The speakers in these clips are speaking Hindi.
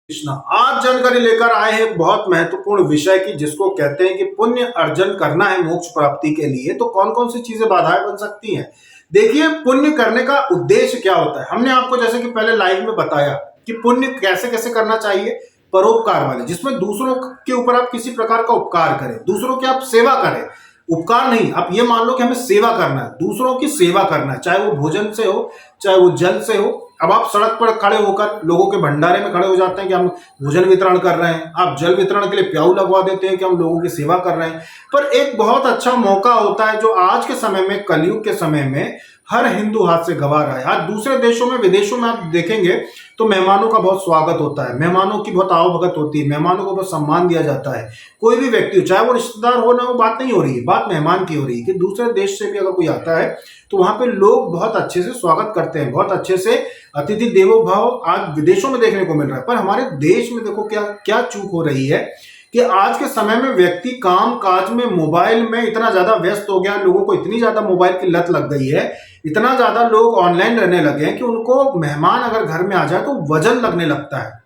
कृष्णा। आज जानकारी लेकर आए हैं एक बहुत महत्वपूर्ण विषय की, जिसको कहते हैं कि पुण्य अर्जन करना है मोक्ष प्राप्ति के लिए, तो कौन कौन सी चीजें बाधाएं बन सकती हैं। देखिए, पुण्य करने का उद्देश्य क्या होता है। हमने आपको जैसे कि पहले लाइव में बताया कि पुण्य कैसे कैसे करना चाहिए। परोपकार वाले, जिसमें दूसरों के ऊपर आप किसी प्रकार का उपकार करें, दूसरों की आप सेवा करें। उपकार नहीं, आप ये मान लो कि हमें सेवा करना है, दूसरों की सेवा करना है, चाहे वो भोजन से हो, चाहे वो जल से हो। अब आप सड़क पर खड़े होकर लोगों के भंडारे में खड़े हो जाते हैं कि हम भोजन वितरण कर रहे हैं, आप जल वितरण के लिए प्याऊ लगवा देते हैं कि हम लोगों की सेवा कर रहे हैं। पर एक बहुत अच्छा मौका होता है जो आज के समय में, कलयुग के समय में हर हिंदू हाथ से गंवा रहा है। आज दूसरे देशों में, विदेशों में आप देखेंगे तो मेहमानों का बहुत स्वागत होता है, मेहमानों की बहुत आवभगत होती है, मेहमानों को बहुत सम्मान दिया जाता है। कोई भी व्यक्ति हो, चाहे वो रिश्तेदार हो ना, वो बात नहीं हो रही है, बात मेहमान की हो रही है कि दूसरे देश से भी अगर कोई आता है तो वहां पे लोग बहुत अच्छे से स्वागत करते हैं, बहुत अच्छे से। अतिथि देवो भव आज विदेशों में देखने को मिल रहा है, पर हमारे देश में देखो क्या क्या चूक हो रही है कि आज के समय में व्यक्ति काम काज में, मोबाइल में इतना ज्यादा व्यस्त हो गया, लोगों को इतनी ज्यादा मोबाइल की लत लग गई है, इतना ज्यादा लोग ऑनलाइन रहने लगे हैं कि उनको मेहमान अगर घर में आ जाए तो वजन लगने लगता है,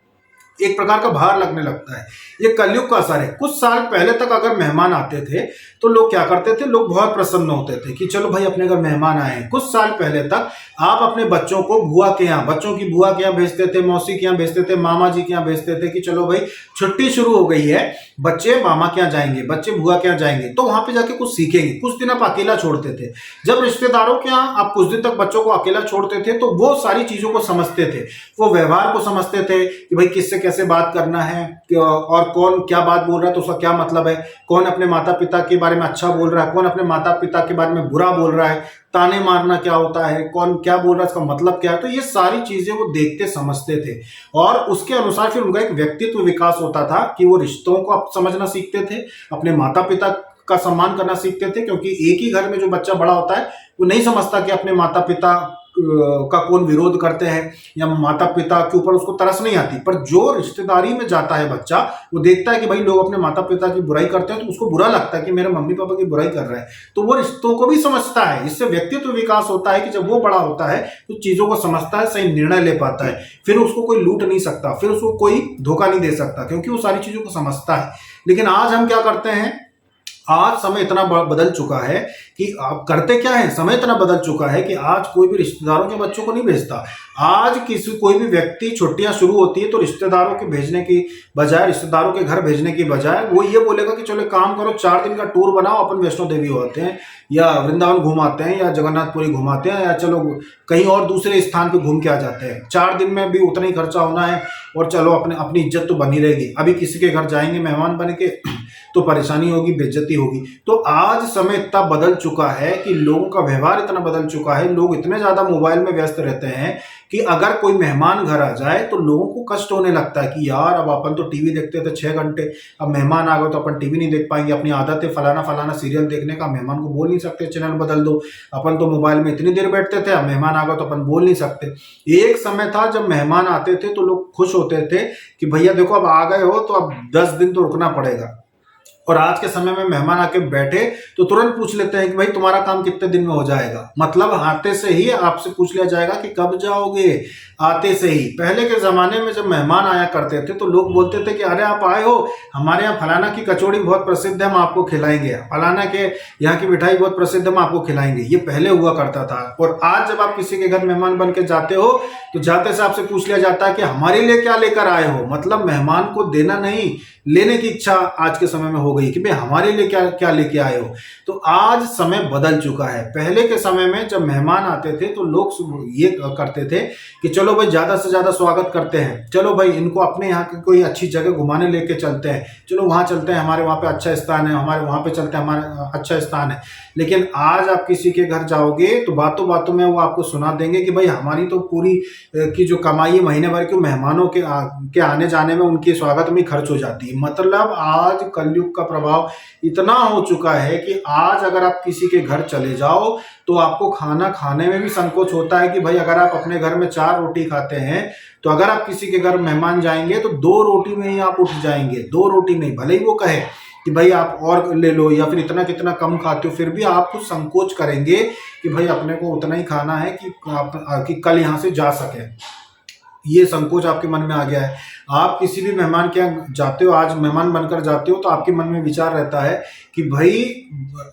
एक प्रकार का भार लगने लगता है। ये कलयुग का असर है। कुछ साल पहले तक अगर मेहमान आते थे तो लोग क्या करते थे, लोग बहुत प्रसन्न होते थे कि चलो भाई अपने घर मेहमान आए हैं। कुछ साल पहले तक आप अपने बच्चों को बुआ के यहाँ, बच्चों की बुआ के यहाँ भेजते थे, मौसी के यहाँ भेजते थे, मामा जी के यहाँ भेजते थे कि चलो भाई छुट्टी शुरू हो गई है, बच्चे मामा के यहाँ जाएंगे, बच्चे बुआ के यहाँ जाएंगे, तो वहां पे जाके कुछ सीखेंगे। कुछ दिन आप अकेला छोड़ते थे, जब रिश्तेदारों के यहाँ आप कुछ दिन तक बच्चों को अकेला छोड़ते थे तो वो सारी चीजों को समझते थे, वो व्यवहार को समझते थे कि भाई किससे कैसे बात करना है और कौन क्या बात बोल रहा है तो उसका क्या मतलब है, कौन अपने माता पिता के बारे में अच्छा बोल रहा है, कौन अपने माता पिता के बारे में बुरा बोल रहा है, ताने मारना क्या होता है, कौन क्या बोल रहा है, इसका मतलब क्या है। तो ये सारी चीजें वो देखते समझते थे और उसके अनुसार फिर उनका एक व्यक्तित्व विकास होता था कि वो रिश्तों को अब समझना सीखते थे, अपने माता पिता का सम्मान करना सीखते थे। क्योंकि एक ही घर में जो बच्चा बड़ा होता है वो नहीं समझता कि अपने माता पिता का कौन विरोध करते हैं या माता पिता के ऊपर उसको तरस नहीं आती। पर जो रिश्तेदारी में जाता है बच्चा, वो देखता है कि भाई लोग अपने माता पिता की बुराई करते हैं तो उसको बुरा लगता है कि मेरे मम्मी पापा की बुराई कर रहे हैं, तो वो रिश्तों को भी समझता है। इससे व्यक्तित्व विकास होता है कि जब वो बड़ा होता है तो चीजों को समझता है, सही निर्णय ले पाता है, फिर उसको कोई लूट नहीं सकता, फिर उसको कोई धोखा नहीं दे सकता, क्योंकि वो सारी चीजों को समझता है। लेकिन आज हम क्या करते हैं, आज समय इतना बदल चुका है कि आप करते क्या है, समय इतना बदल चुका है कि आज कोई भी रिश्तेदारों के बच्चों को नहीं भेजता। आज कोई भी व्यक्ति, छुट्टियां शुरू होती है तो रिश्तेदारों के भेजने की बजाय, रिश्तेदारों के घर भेजने की बजाय वो ये बोलेगा कि चलो काम करो, 4 दिन का टूर बनाओ, अपन वैष्णो देवी होते हैं या वृंदावन घुमाते हैं या जगन्नाथपुरी घुमाते हैं या चलो कहीं और दूसरे स्थान पे घूम के आ जाते हैं। 4 दिन में भी उतना ही खर्चा होना है और चलो अपनी इज्जत तो बनी रहेगी। अभी किसी के घर जाएंगे मेहमान बन के तो परेशानी होगी, बेइज्जती होगी। तो आज समय इतना बदल चुका है कि लोगों का व्यवहार इतना बदल चुका है, लोग इतने ज्यादा मोबाइल में व्यस्त रहते हैं कि अगर कोई मेहमान घर आ जाए तो लोगों को कष्ट होने लगता है कि यार अब अपन तो टीवी देखते थे 6 घंटे, अब मेहमान आ गए तो अपन टीवी नहीं देख पाएंगे, अपनी आदत है फलाना फलाना सीरियल देखने का, मेहमान को बोल नहीं सकते चैनल बदल दो, अपन तो मोबाइल में इतनी देर बैठते थे, अब मेहमान आ गए तो अपन बोल नहीं सकते। एक समय था जब मेहमान आते थे तो लोग खुश होते थे कि भैया देखो अब आ गए हो तो अब 10 दिन तो रुकना पड़ेगा। और आज के समय में मेहमान आके बैठे तो तुरंत पूछ लेते हैं कि भाई तुम्हारा काम कितने दिन में हो जाएगा। मतलब आते से ही आपसे पूछ लिया जाएगा कि कब जाओगे, आते से ही। पहले के जमाने में जब मेहमान आया करते थे तो लोग बोलते थे कि अरे आप आए हो, हमारे यहाँ फलाना की कचौड़ी बहुत प्रसिद्ध है, हम आपको खिलाएंगे, फलाना के यहाँ की मिठाई बहुत प्रसिद्ध है, हम आपको खिलाएंगे। ये पहले हुआ करता था। और आज जब आप किसी के घर मेहमान बन के जाते हो तो जाते से आपसे पूछ लिया जाता है कि हमारे लिए क्या लेकर आए हो। मतलब मेहमान को देना नहीं, लेने की इच्छा आज के समय में हो गई कि भाई हमारे लिए क्या क्या लेके आए हो। तो आज समय बदल चुका है। पहले के समय में जब मेहमान आते थे तो लोग ये करते थे कि चलो भाई ज्यादा से ज्यादा स्वागत करते हैं, चलो भाई इनको अपने यहाँ की कोई अच्छी जगह घुमाने लेके चलते हैं, चलो वहां चलते हैं, हमारे वहां पे अच्छा स्थान है, हमारे वहां पे चलते हैं, हमारे अच्छा स्थान है। लेकिन आज आप किसी के घर जाओगे तो बातों बातों में वो आपको सुना देंगे कि भाई हमारी तो पूरी की जो कमाई है महीने भर की मेहमानों के आने जाने में, उनके स्वागत में खर्च हो जाती है। मतलब आज कलयुग का प्रभाव इतना हो चुका है कि आज अगर आप किसी के घर चले जाओ तो आपको खाना खाने में भी संकोच होता है कि भाई अगर आप अपने घर में 4 रोटी खाते हैं तो अगर आप किसी के घर मेहमान जाएंगे तो 2 रोटी में ही आप उठ जाएंगे। 2 रोटी में, भले ही वो कहे कि भाई आप और ले लो या फिर इतना कितना कम खाते हो, फिर भी आप कुछ संकोच करेंगे कि भाई अपने को उतना ही खाना है कि कल यहाँ से जा सके। ये संकोच आपके मन में आ गया है। आप किसी भी मेहमान के यहाँ जाते हो, आज मेहमान बनकर जाते हो, तो आपके मन में विचार रहता है कि भाई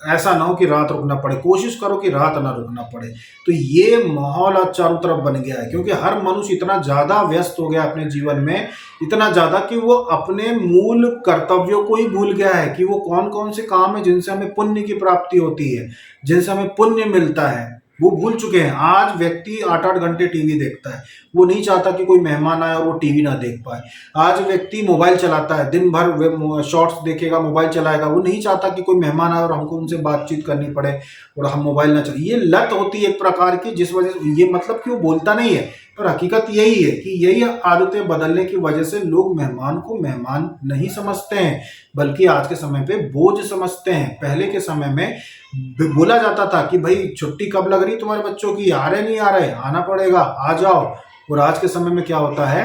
ऐसा ना हो कि रात रुकना पड़े, कोशिश करो कि रात ना रुकना पड़े। तो ये माहौल आज चारों तरफ बन गया है, क्योंकि हर मनुष्य इतना ज़्यादा व्यस्त हो गया अपने जीवन में, इतना ज़्यादा कि वो अपने मूल कर्तव्यों को ही भूल गया है कि वो कौन कौन से काम है जिनसे हमें पुण्य की प्राप्ति होती है, जिनसे हमें पुण्य मिलता है, वो भूल चुके हैं। आज व्यक्ति 8-8 घंटे टीवी देखता है, वो नहीं चाहता कि कोई मेहमान आए और वो टीवी ना देख पाए। आज व्यक्ति मोबाइल चलाता है, दिन भर वे शॉर्ट्स देखेगा, मोबाइल चलाएगा, वो नहीं चाहता कि कोई मेहमान आए और हमको उनसे बातचीत करनी पड़े और हम मोबाइल ना चलाए। ये लत होती है एक प्रकार की, जिस वजह से ये मतलब कि वो बोलता नहीं है, पर हकीकत यही है कि यही आदतें बदलने की वजह से लोग मेहमान को मेहमान नहीं समझते हैं, बल्कि आज के समय पे बोझ समझते हैं। पहले के समय में बोला जाता था कि भाई छुट्टी कब लग रही तुम्हारे बच्चों की, आ रहे नहीं आ रहे, आना पड़ेगा, आ जाओ। और आज के समय में क्या होता है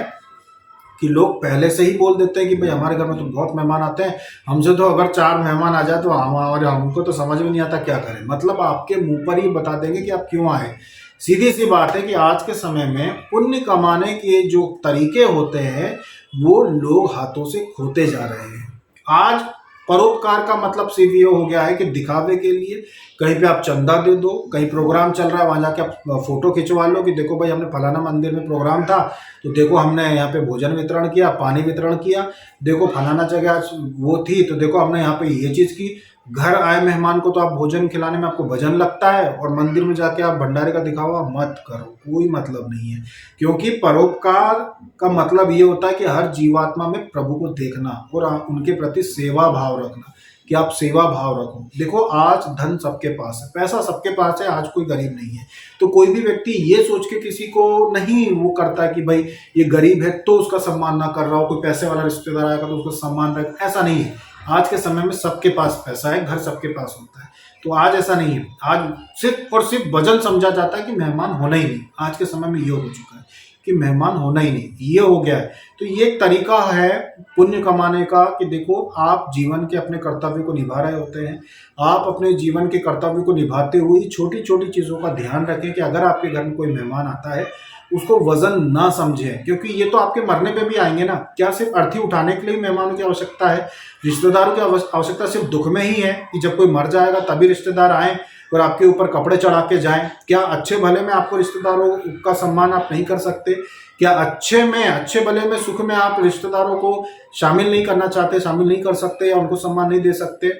कि लोग पहले से ही बोल देते हैं कि भाई हमारे घर में तो बहुत मेहमान आते हैं, हमसे तो अगर 4 मेहमान आ जाए तो हमको तो समझ में नहीं आता क्या करें। मतलब आपके मुंह पर ही बता देंगे कि आप क्यों आए। सीधी सी बात है कि आज के समय में पुण्य कमाने के जो तरीके होते हैं वो लोग हाथों से खोते जा रहे हैं। आज परोपकार का मतलब सिर्फ ये हो गया है कि दिखावे के लिए कहीं पे आप चंदा दे दो, कहीं प्रोग्राम चल रहा है वहाँ जाके आप फोटो खिंचवा लो कि देखो भाई हमने फलाना मंदिर में प्रोग्राम था, तो देखो हमने यहाँ पे भोजन वितरण किया, पानी वितरण किया, देखो फलाना जगह वो थी तो देखो हमने यहाँ पे ये चीज़ की। घर आए मेहमान को तो आप भोजन खिलाने में आपको भजन लगता है, और मंदिर में जाके आप भंडारे का दिखावा मत करो, कोई मतलब नहीं है। क्योंकि परोपकार का मतलब ये होता है कि हर जीवात्मा में प्रभु को देखना और उनके प्रति सेवा भाव रखना, कि आप सेवा भाव रखो। देखो आज धन सबके पास है, पैसा सबके पास है, आज कोई गरीब नहीं है। तो कोई भी व्यक्ति ये सोच के किसी को नहीं वो करता है कि भाई ये गरीब है तो उसका सम्मान ना कर रहा हो, कोई पैसे वाला रिश्तेदार आएगा तो उसका सम्मान रहेगा, ऐसा नहीं है। आज के समय में सबके पास पैसा है, घर सबके पास होता है, तो आज ऐसा नहीं है। आज सिर्फ और सिर्फ वजन समझा जाता है कि मेहमान होना ही नहीं। आज के समय में ये हो चुका है कि मेहमान होना ही नहीं, ये हो गया है। तो ये एक तरीका है पुण्य कमाने का कि देखो आप जीवन के अपने कर्तव्य को निभा रहे होते हैं, आप अपने जीवन के कर्तव्य को निभाते हुए छोटी छोटी चीज़ों का ध्यान रखें कि अगर आपके घर में कोई मेहमान आता है उसको वजन ना समझें, क्योंकि ये तो आपके मरने पे भी आएंगे ना। क्या सिर्फ अर्थी उठाने के लिए मेहमानों की आवश्यकता है? रिश्तेदारों की आवश्यकता सिर्फ दुख में ही है कि जब कोई मर जाएगा तभी रिश्तेदार आए और आपके ऊपर कपड़े चढ़ा के जाएं? क्या अच्छे भले में आपको रिश्तेदारों का सम्मान आप नहीं कर सकते? क्या अच्छे भले में सुख में आप रिश्तेदारों को शामिल नहीं करना चाहते, शामिल नहीं कर सकते, या उनको सम्मान नहीं दे सकते?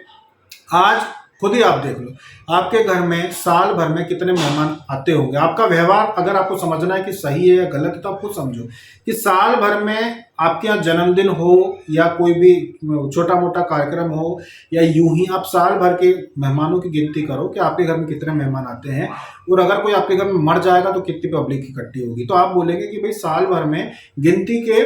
आज खुद ही आप देख लो, आपके घर में साल भर में कितने मेहमान आते होंगे। आपका व्यवहार अगर आपको समझना है कि सही है या गलत है तो आप खुद समझो कि साल भर में आपके यहाँ जन्मदिन हो या कोई भी छोटा मोटा कार्यक्रम हो या यूं ही आप साल भर के मेहमानों की गिनती करो कि आपके घर में कितने मेहमान आते हैं, और अगर कोई आपके घर में मर जाएगा तो कितनी पब्लिक इकट्ठी होगी। तो आप बोलेंगे कि भाई साल भर में गिनती के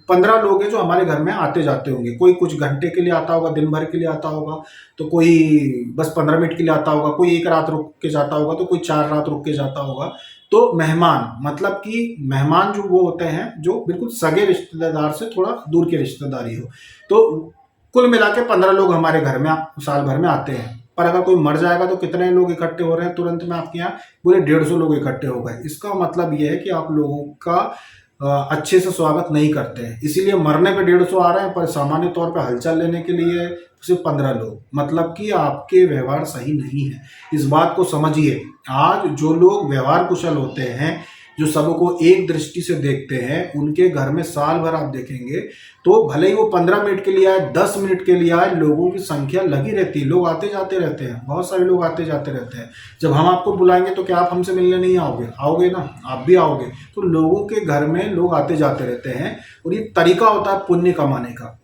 15 लोग हैं जो हमारे घर में आते जाते होंगे। कोई कुछ घंटे के लिए आता होगा, दिन भर के लिए आता होगा, तो कोई बस 15 मिनट के लिए आता होगा, कोई 1 रात रुक के जाता होगा, तो कोई 4 रात रुक के जाता होगा। तो मेहमान मतलब कि मेहमान जो वो होते हैं जो बिल्कुल सगे रिश्तेदार से थोड़ा दूर के रिश्तेदारी हो। तो कुल मिला के 15 लोग हमारे घर में साल भर में आते हैं। पर अगर कोई मर जाएगा तो कितने लोग इकट्ठे हो रहे हैं? तुरंत में आपके यहाँ पूरे 150 लोग इकट्ठे हो गए। इसका मतलब ये है कि आप लोगों का अच्छे से स्वागत नहीं करते हैं, इसीलिए मरने पे 150 आ रहे हैं, पर सामान्य तौर पे हलचल लेने के लिए सिर्फ 15 लोग। मतलब कि आपके व्यवहार सही नहीं है, इस बात को समझिए। आज जो लोग व्यवहार कुशल होते हैं, जो सबको एक दृष्टि से देखते हैं, उनके घर में साल भर आप देखेंगे तो भले ही वो 15 मिनट के लिए आए, 10 मिनट के लिए आए, लोगों की संख्या लगी रहती है। लोग आते जाते रहते हैं, बहुत सारे लोग आते जाते रहते हैं। जब हम आपको बुलाएंगे तो क्या आप हमसे मिलने नहीं आओगे? आओगे ना, आप भी आओगे। तो लोगों के घर में लोग आते जाते रहते हैं, और ये तरीका होता है पुण्य कमाने का।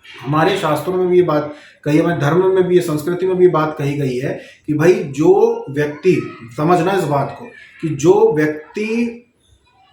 हमारे शास्त्रों में भी ये बात कही है, हमारे धर्म में भी, ये संस्कृति में भी बात कही गई है कि भाई जो व्यक्ति, समझना इस बात को, कि जो व्यक्ति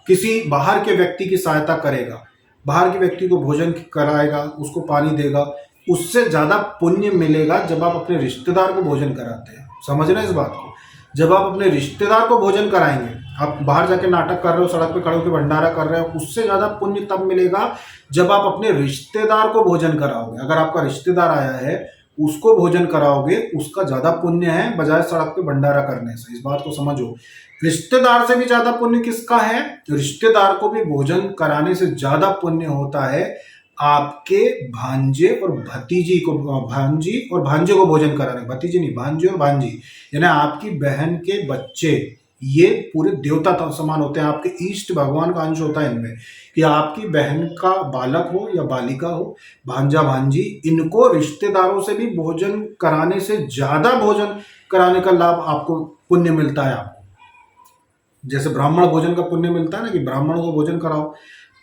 किसी बाहर के व्यक्ति की सहायता करेगा, बाहर के व्यक्ति को भोजन कराएगा, उसको पानी देगा, उससे ज़्यादा पुण्य मिलेगा जब आप अपने रिश्तेदार को भोजन कराते हैं। समझना इस बात को, जब आप अपने रिश्तेदार को भोजन कराएंगे, आप बाहर जाके नाटक कर रहे हो, सड़क पे खड़े होकर भंडारा कर रहे हो, उससे ज़्यादा पुण्य तब मिलेगा जब आप अपने रिश्तेदार को भोजन कराओगे। अगर आपका रिश्तेदार आया है उसको भोजन कराओगे उसका ज्यादा पुण्य है बजाय सड़क पे भंडारा करने से। इस बात को समझो। रिश्तेदार से भी ज्यादा पुण्य किसका है? रिश्तेदार को भी भोजन कराने से ज्यादा पुण्य होता है आपके भांजे और भतीजी को, भांजी और भांजे को भोजन कराने। भतीजी नहीं, भांजे और भांजी, यानी आपकी बहन के बच्चे, ये पूरे देवता समान होते हैं, आपके इष्ट भगवान का अंश होता है इनमें। कि आपकी बहन का बालक हो या बालिका हो, भांजा भांजी, इनको रिश्तेदारों से भी भोजन कराने से ज्यादा भोजन कराने का लाभ आपको, पुण्य मिलता है आपको। जैसे ब्राह्मण भोजन का पुण्य मिलता है ना, कि ब्राह्मणों को भोजन कराओ।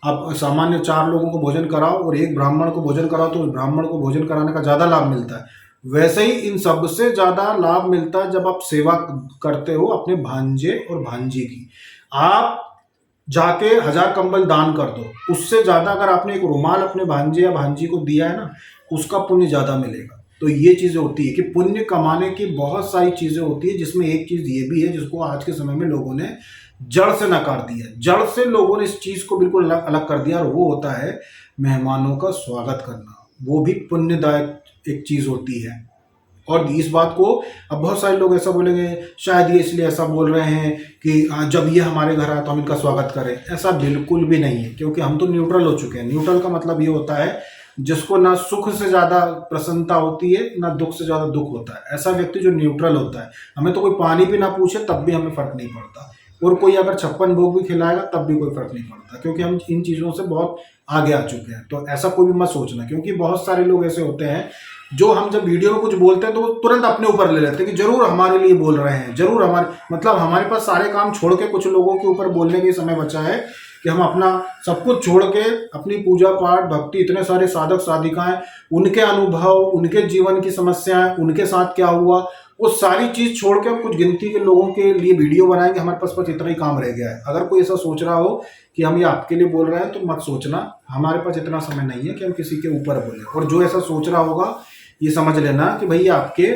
आप सामान्य 4 लोगों को भोजन कराओ और एक ब्राह्मण को भोजन कराओ, तो उस ब्राह्मण को भोजन कराने का ज्यादा लाभ मिलता है। वैसे ही इन सब से ज्यादा लाभ मिलता है जब आप सेवा करते हो अपने भांजे और भांजी की। आप जाके 1000 कंबल दान कर दो, उससे ज्यादा अगर आपने एक रुमाल अपने भांजे या भांजी को दिया है ना, उसका पुण्य ज्यादा मिलेगा। तो ये चीजें होती है कि पुण्य कमाने की बहुत सारी चीजें होती है, जिसमें एक चीज ये भी है जिसको आज के समय में लोगों ने जड़ से नकार दिया। जड़ से लोगों ने इस चीज को बिल्कुल अलग अलग कर दिया, और वो होता है मेहमानों का स्वागत करना। वो भी पुण्यदायक एक चीज होती है। और इस बात को अब बहुत सारे लोग ऐसा बोलेंगे, शायद ये इसलिए ऐसा बोल रहे हैं कि जब ये हमारे घर आए तो हम इनका स्वागत करें। ऐसा बिल्कुल भी नहीं है, क्योंकि हम तो न्यूट्रल हो चुके हैं। न्यूट्रल का मतलब ये होता है जिसको ना सुख से ज्यादा प्रसन्नता होती है ना दुख से ज्यादा दुख होता है। ऐसा व्यक्ति जो न्यूट्रल होता है, हमें तो कोई पानी भी ना पूछे तब भी हमें फर्क नहीं पड़ता, और कोई अगर 56 भोग भी खिलाएगा तब भी कोई फर्क नहीं पड़ता, क्योंकि हम इन चीजों से बहुत आगे आ चुके हैं। तो ऐसा कोई भी मत सोचना, क्योंकि बहुत सारे लोग ऐसे होते हैं जो हम जब वीडियो में कुछ बोलते हैं तो वो तुरंत अपने ऊपर ले लेते हैं कि जरूर हमारे लिए बोल रहे हैं, जरूर हमारे, मतलब हमारे पास सारे काम छोड़ के कुछ लोगों के ऊपर बोलने के समय बचा है कि हम अपना सब कुछ छोड़ के अपनी पूजा पाठ भक्ति, इतने सारे साधक साधिकाएं, उनके अनुभव, उनके जीवन की समस्याएं, उनके साथ क्या हुआ, वो सारी चीज छोड़ के हम कुछ गिनती के लोगों के लिए वीडियो बनाएंगे। हमारे पास इतना ही काम रह गया है। अगर कोई ऐसा सोच रहा हो कि हम ये आपके लिए बोल रहे हैं तो मत सोचना, हमारे पास इतना समय नहीं है कि हम किसी के ऊपर बोले। और जो ऐसा सोच रहा होगा ये समझ लेना कि भाई आपके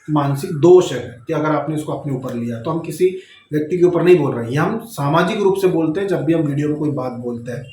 मानसिक दोष है कि अगर आपने इसको अपने ऊपर लिया। तो हम किसी व्यक्ति के ऊपर नहीं बोल रहे हैं, ये हम सामाजिक रूप से बोलते हैं। जब भी हम वीडियो में कोई बात बोलते हैं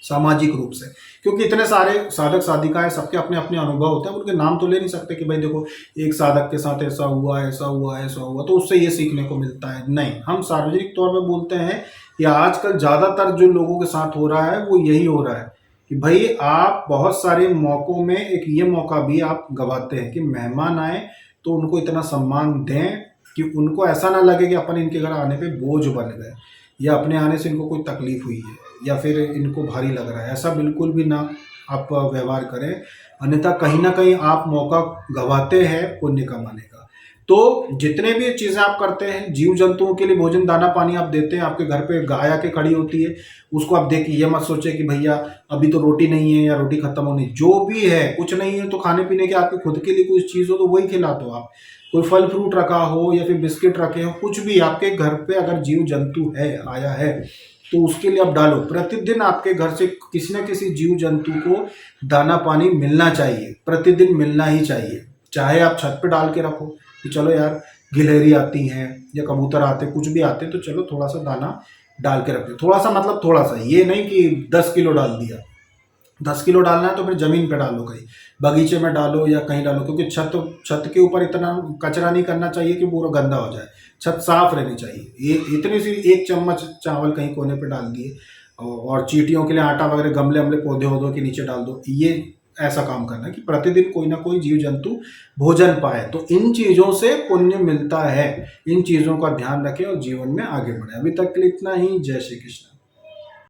सामाजिक रूप से, क्योंकि इतने सारे साधक साधिकाएं, सबके अपने अपने अनुभव होते हैं। उनके नाम तो ले नहीं सकते कि भाई देखो एक साधक के साथ ऐसा हुआ ऐसा हुआ ऐसा हुआ तो उससे ये सीखने को मिलता है। नहीं, हम सार्वजनिक तौर पर बोलते हैं कि आजकल ज्यादातर जो लोगों के साथ हो रहा है वो यही हो रहा है कि भाई आप बहुत सारे मौकों में एक ये मौका भी आप गवाते हैं कि मेहमान आए तो उनको इतना सम्मान दें कि उनको ऐसा ना लगे कि अपन इनके घर आने पे बोझ बन गए, या अपने आने से इनको कोई तकलीफ हुई है, या फिर इनको भारी लग रहा है। ऐसा बिल्कुल भी ना आप व्यवहार करें, अन्यथा कहीं ना कहीं आप मौका गवाते हैं पुण्य कमाने का। तो जितने भी चीजें आप करते हैं, जीव जंतुओं के लिए भोजन दाना पानी आप देते हैं, आपके घर पे गाय आके खड़ी होती है, उसको आप देख ये मत सोचे कि भैया अभी तो रोटी नहीं है या रोटी खत्म होनी, जो भी है कुछ नहीं है तो खाने पीने के आपके खुद के लिए कुछ चीज हो तो वही खिला दो आप। कोई फल फ्रूट रखा हो या फिर बिस्किट रखे हो, कुछ भी आपके घर पे अगर जीव जंतु है आया है तो उसके लिए आप डालो। प्रतिदिन आपके घर से किसी न किसी जीव जंतु को दाना पानी मिलना चाहिए, प्रतिदिन मिलना ही चाहिए। चाहे आप छत पे डाल के रखो कि चलो यार गिलहरी आती हैं या कबूतर आते, कुछ भी आते तो चलो थोड़ा सा दाना डाल के रखते। थोड़ा सा मतलब थोड़ा सा, ये नहीं कि 10 किलो डाल दिया। 10 किलो डालना है तो फिर जमीन पे डालो, कहीं बगीचे में डालो या कहीं डालो, क्योंकि छत के ऊपर इतना कचरा नहीं करना चाहिए कि पूरा गंदा हो जाए। छत साफ रहनी चाहिए। ये इतनी सी 1 चम्मच चावल कहीं कोने पे डाल दिए, और चींटियों के लिए आटा वगैरह गमले वमले पौधे वौधों के नीचे डाल दो। ये ऐसा काम करना कि प्रतिदिन कोई ना कोई जीव जंतु भोजन पाए। तो इन चीजों से पुण्य मिलता है। इन चीजों का ध्यान रखें और जीवन में आगे बढ़े। अभी तक के लिए इतना ही। जय श्री कृष्ण।